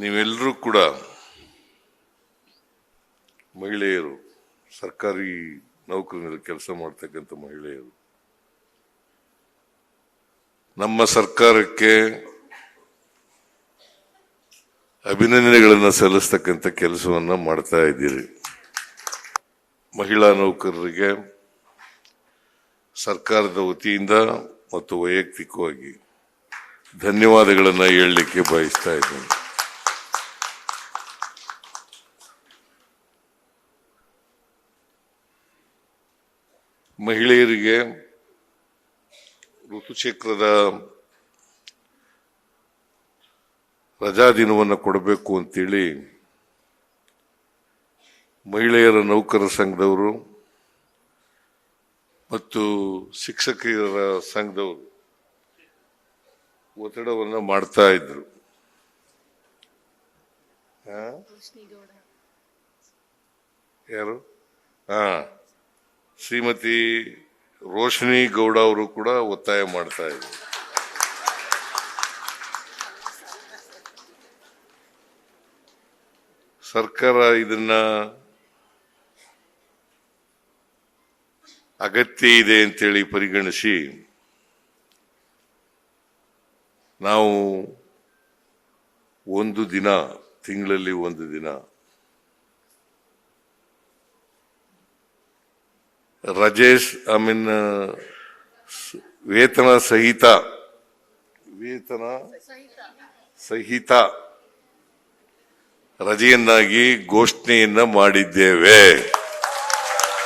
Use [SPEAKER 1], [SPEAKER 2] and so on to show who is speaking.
[SPEAKER 1] ನೀವೆಲ್ಲರೂ ಕೂಡ ಮಹಿಳೆಯರು, ಸರ್ಕಾರಿ ನೌಕರರಲ್ಲಿ ಕೆಲಸ ಮಾಡ್ತಕ್ಕಂಥ ಮಹಿಳೆಯರು, ನಮ್ಮ ಸರ್ಕಾರಕ್ಕೆ ಅಭಿನಂದನೆಗಳನ್ನು ಸಲ್ಲಿಸ್ತಕ್ಕಂಥ ಕೆಲಸವನ್ನ ಮಾಡ್ತಾ ಇದ್ದೀರಿ. ಮಹಿಳಾ ನೌಕರರಿಗೆ ಸರ್ಕಾರದ ವತಿಯಿಂದ ಮತ್ತು ವೈಯಕ್ತಿಕವಾಗಿ ಧನ್ಯವಾದಗಳನ್ನು ಹೇಳಲಿಕ್ಕೆ ಬಯಸ್ತಾ ಇದ್ದೇನೆ. ಮಹಿಳೆಯರಿಗೆ ಋತುಚಕ್ರದ ರಜಾ ದಿನವನ್ನು ಕೊಡಬೇಕು ಅಂತೇಳಿ ಮಹಿಳೆಯರ ನೌಕರರ ಸಂಘದವರು ಮತ್ತು ಶಿಕ್ಷಕರ ಸಂಘದವರು ಒತ್ತಡವನ್ನು ಮಾಡ್ತಾ ಇದ್ರು. ಯಾರು? ಶ್ರೀಮತಿ ರೋಶಿನಿ ಗೌಡ ಅವರು ಕೂಡ ಒತ್ತಾಯ ಮಾಡ್ತಾ ಇದ್ರು. ಸರ್ಕಾರ ಇದನ್ನ ಅಗತ್ಯ ಇದೆ ಅಂತೇಳಿ ಪರಿಗಣಿಸಿ ನಾವು ಒಂದು ದಿನ, ತಿಂಗಳಲ್ಲಿ ಒಂದು ದಿನ ವೇತನ ಸಹಿತ ರಜೆಯನ್ನಾಗಿ ಘೋಷಣೆಯನ್ನ ಮಾಡಿದ್ದೇವೆ.